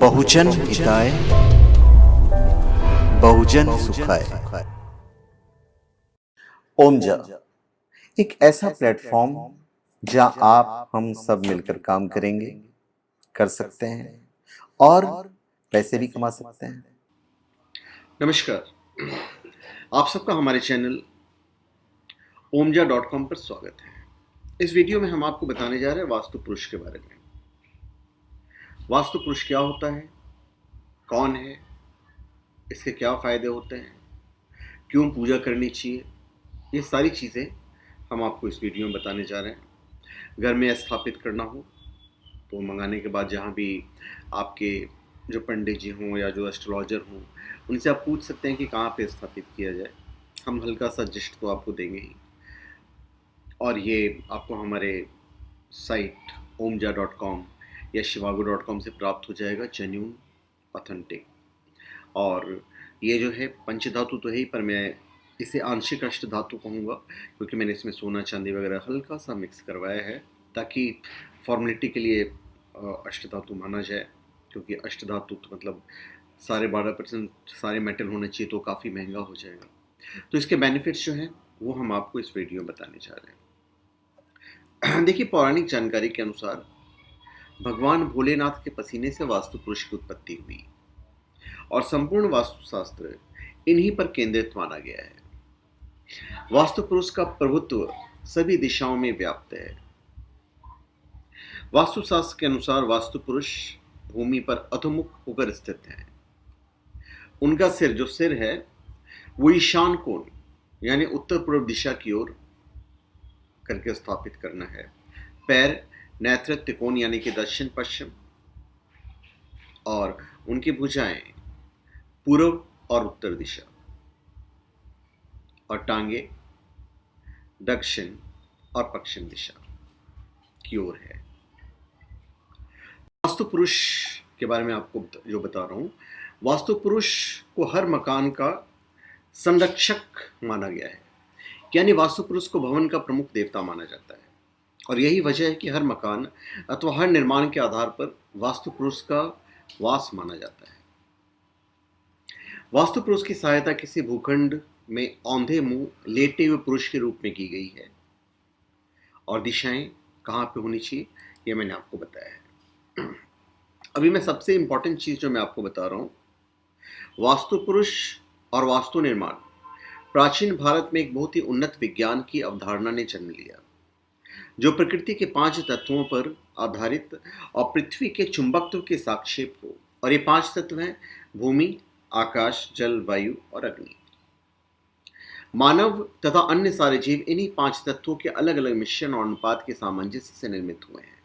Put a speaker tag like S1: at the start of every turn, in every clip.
S1: बहुजन हिताय बहुजन सुखाय। ओमजा एक ऐसा प्लेटफॉर्म जहां आप हम सब मिलकर काम करेंगे, कर सकते हैं और पैसे भी कमा सकते हैं।
S2: नमस्कार, आप सबका हमारे चैनल omja.com पर स्वागत है। इस वीडियो में हम आपको बताने जा रहे हैं वास्तु पुरुष के बारे में। वास्तु पुरुष क्या होता है, कौन है, इसके क्या फ़ायदे होते हैं, क्यों पूजा करनी चाहिए, ये सारी चीज़ें हम आपको इस वीडियो में बताने जा रहे हैं। घर में स्थापित करना हो तो मंगाने के बाद जहाँ भी आपके जो पंडित जी हों या जो एस्ट्रोलॉजर हों, उनसे आप पूछ सकते हैं कि कहाँ पे स्थापित किया जाए। हम हल्का सा जिस्ट तो आपको देंगे ही, और ये आपको हमारे साइट omja.com या shivago.com से प्राप्त हो जाएगा, जेन्युइन, ऑथेंटिक। और ये जो है पंचधातु तो है ही, पर मैं इसे आंशिक अष्ट धातु कहूँगा क्योंकि मैंने इसमें सोना चांदी वगैरह हल्का सा मिक्स करवाया है ताकि फॉर्मेलिटी के लिए अष्ट धातु माना जाए, क्योंकि अष्ट धातु तो मतलब 12.5% सारे मेटल होने चाहिए तो काफ़ी महंगा हो जाएगा। तो इसके बेनिफिट्स जो हैं वो हम आपको इस वीडियो में बताने जा रहे हैं। देखिए, पौराणिक जानकारी के अनुसार भगवान भोलेनाथ के पसीने से वास्तु पुरुष की उत्पत्ति हुई और संपूर्ण वास्तुशास्त्र इन्हीं पर केंद्रित माना गया है। वास्तु पुरुष का प्रभुत्व सभी दिशाओं में व्याप्त है। वास्तुशास्त्र के अनुसार वास्तु पुरुष भूमि पर अधोमुख होकर स्थित है। उनका सिर है वो ईशान कोण यानी उत्तर पूर्व दिशा की ओर करके स्थापित करना है। पैर नैऋत्य कोण यानी कि दक्षिण पश्चिम, और उनकी भुजाएं पूर्व और उत्तर दिशा, और टांगे दक्षिण और पश्चिम दिशा की ओर है। वास्तु पुरुष के बारे में आपको जो बता रहा हूं, वास्तु पुरुष को हर मकान का संरक्षक माना गया है, यानी वास्तु पुरुष को भवन का प्रमुख देवता माना जाता है। और यही वजह है कि हर मकान अथवा हर निर्माण के आधार पर वास्तु पुरुष का वास माना जाता है। वास्तु पुरुष की सहायता किसी भूखंड में औंधे मुंह लेटे हुए पुरुष के रूप में की गई है, और दिशाएं कहाँ पे होनी चाहिए ये मैंने आपको बताया है। अभी मैं सबसे इंपॉर्टेंट चीज जो मैं आपको बता रहा हूं, वास्तु पुरुष और वास्तु निर्माण प्राचीन भारत में एक बहुत ही उन्नत विज्ञान की अवधारणा ने जन्म लिया, जो प्रकृति के 5 तत्वों पर आधारित और पृथ्वी के चुंबकत्व के सापेक्ष हो। और ये 5 तत्व हैं भूमि, आकाश, जल, वायु और अग्नि। मानव तथा अन्य सारे जीव इन्हीं 5 तत्वों के अलग अलग मिश्रण और अनुपात के सामंजस्य से निर्मित हुए हैं।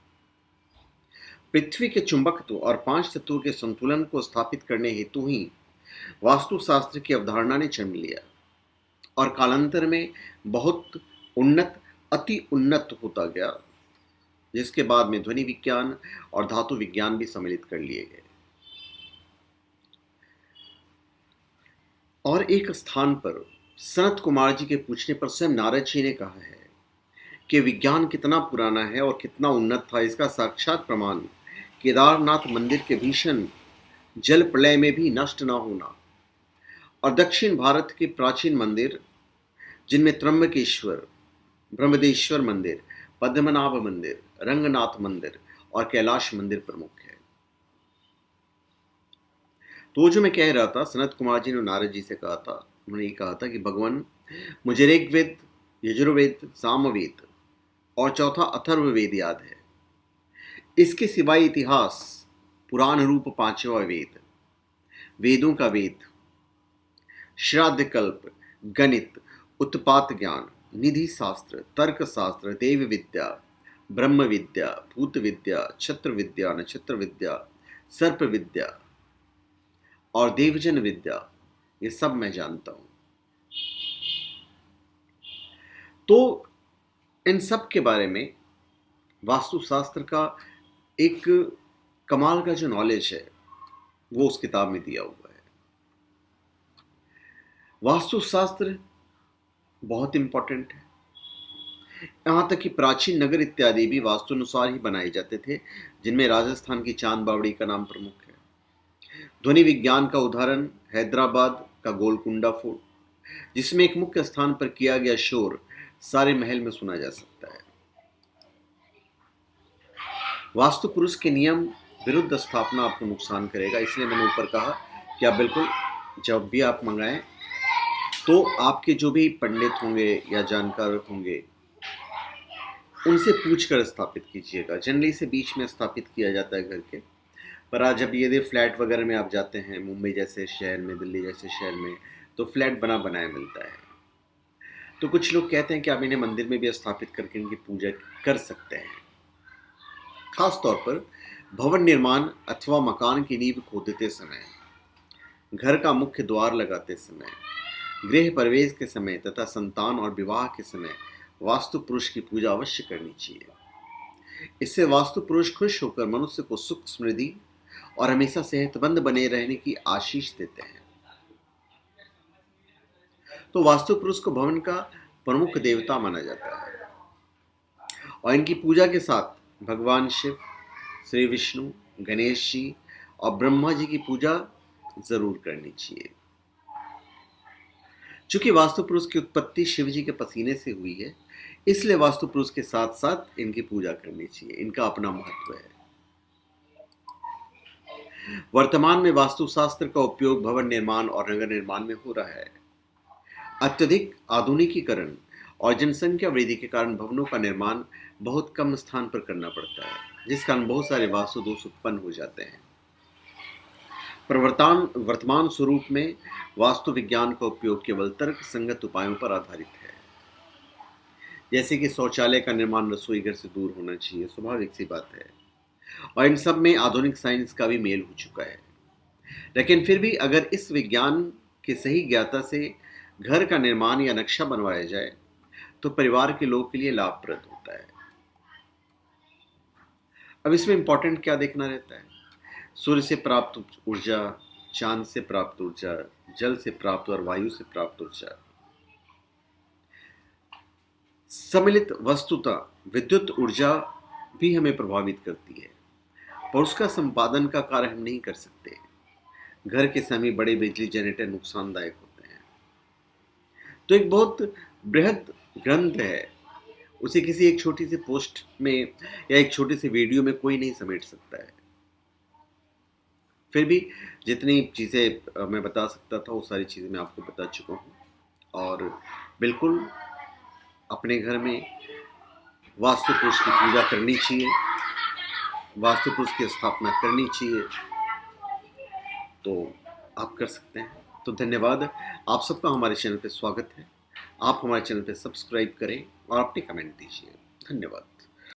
S2: पृथ्वी के चुंबकत्व और 5 तत्वों के संतुलन को स्थापित करने हेतु ही वास्तुशास्त्र की अवधारणा ने जन्म लिया, और कालांतर में बहुत उन्नत, अति उन्नत होता गया, जिसके बाद में ध्वनि विज्ञान और धातु विज्ञान भी सम्मिलित कर लिए गए। और एक स्थान पर सनत कुमार जी के पूछने पर स्वयं नारद जी ने कहा है कि विज्ञान कितना पुराना है और कितना उन्नत था, इसका साक्षात प्रमाण केदारनाथ मंदिर के भीषण जल प्रलय में भी नष्ट न होना, और दक्षिण भारत के प्राचीन मंदिर जिनमें त्र्यंबकेश्वर, ब्रह्मदेश्वर मंदिर, पद्मनाभ मंदिर, रंगनाथ मंदिर और कैलाश मंदिर प्रमुख है। तो जो मैं कह रहा था, सनत कुमार जी ने नारद जी से कहा था, उन्होंने ये कहा था कि भगवान, मुझे ऋग्वेद, यजुर्वेद, सामवेद और चौथा अथर्ववेद याद है। इसके सिवाय इतिहास, पुराण रूप 5वां वेद, वेदों का वेद, श्राद्ध कल्प, गणित, उत्पात ज्ञान, निधि शास्त्र, तर्क शास्त्र, देव विद्या, ब्रह्म विद्या, भूत विद्या, छत्र विद्या, नक्षत्र विद्या, सर्प विद्या और देवजन विद्या, ये सब मैं जानता हूं। तो इन सब के बारे में वास्तुशास्त्र का एक कमाल का जो नॉलेज है वो उस किताब में दिया हुआ है। वास्तुशास्त्र बहुत इंपॉर्टेंट है, यहाँ तक कि प्राचीन नगर इत्यादि भी वास्तु अनुसार ही बनाए जाते थे, जिनमें राजस्थान की चांद बावड़ी का नाम प्रमुख है। ध्वनि विज्ञान का उदाहरण हैदराबाद का गोलकुंडा फोर्ट, जिसमें एक मुख्य स्थान पर किया गया शोर सारे महल में सुना जा सकता है। वास्तु पुरुष के नियम विरुद्ध स्थापना आपको नुकसान करेगा, इसलिए मैंने ऊपर कहा कि आप बिल्कुल जब भी आप मंगाएं तो आपके जो भी पंडित होंगे या जानकार होंगे उनसे पूछ कर स्थापित कीजिएगा। जनरली इसे बीच में स्थापित किया जाता है घर के, पर आज जब यदि फ्लैट वगैरह में आप जाते हैं, मुंबई जैसे शहर में, दिल्ली जैसे शहर में, तो फ्लैट बना बनाया मिलता है। तो कुछ लोग कहते हैं कि आप इन्हें मंदिर में भी स्थापित करके इनकी पूजा कर सकते हैं। खास तौर पर भवन निर्माण अथवा मकान की नींव खोदते समय, घर का मुख्य द्वार लगाते समय, गृह प्रवेश के समय तथा संतान और विवाह के समय वास्तु पुरुष की पूजा अवश्य करनी चाहिए। इससे वास्तु पुरुष खुश होकर मनुष्य को सुख, समृद्धि और हमेशा सेहतमंद बने रहने की आशीष देते हैं। तो वास्तु पुरुष को भवन का प्रमुख देवता माना जाता है और इनकी पूजा के साथ भगवान शिव, श्री विष्णु, गणेश जी और ब्रह्मा जी की पूजा जरूर करनी चाहिए। चूंकि वास्तु पुरुष की उत्पत्ति शिव जी के पसीने से हुई है, इसलिए वास्तु पुरुष के साथ साथ इनकी पूजा करनी चाहिए। इनका अपना महत्व है। वर्तमान में वास्तुशास्त्र का उपयोग भवन निर्माण और नगर निर्माण में हो रहा है। अत्यधिक आधुनिकीकरण और जनसंख्या वृद्धि के कारण भवनों का निर्माण बहुत कम स्थान पर करना पड़ता है, जिस कारण बहुत सारे वास्तु दोष उत्पन्न हो जाते हैं। वर्तमान स्वरूप में वास्तु विज्ञान का उपयोग केवल तर्क संगत उपायों पर आधारित है, जैसे कि शौचालय का निर्माण रसोई घर से दूर होना चाहिए, स्वाभाविक सी बात है, और इन सब में आधुनिक साइंस का भी मेल हो चुका है। लेकिन फिर भी अगर इस विज्ञान के सही ज्ञाता से घर का निर्माण या नक्शा बनवाया जाए तो परिवार के लोग के लिए लाभप्रद होता है। अब इसमें इंपॉर्टेंट क्या देखना रहता है? सूर्य से प्राप्त ऊर्जा, चांद से प्राप्त ऊर्जा, जल से प्राप्त और वायु से प्राप्त ऊर्जा, सम्मिलित वस्तुतः विद्युत ऊर्जा भी हमें प्रभावित करती है, पर उसका संपादन का कार्य हम नहीं कर सकते। घर के सभी बड़े बिजली जनरेटर नुकसानदायक होते हैं। तो एक बहुत बृहद ग्रंथ है, उसे किसी एक छोटी सी पोस्ट में या एक छोटे से वीडियो में कोई नहीं समेट सकता है। फिर भी जितनी चीज़ें मैं बता सकता था वो सारी चीज़ें मैं आपको बता चुका हूँ। और बिल्कुल अपने घर में वास्तु पुरुष की पूजा करनी चाहिए, वास्तु पुरुष की स्थापना करनी चाहिए, तो आप कर सकते हैं। तो धन्यवाद, आप सबका हमारे चैनल पे स्वागत है। आप हमारे चैनल पे सब्सक्राइब करें और अपने कमेंट दीजिए। धन्यवाद।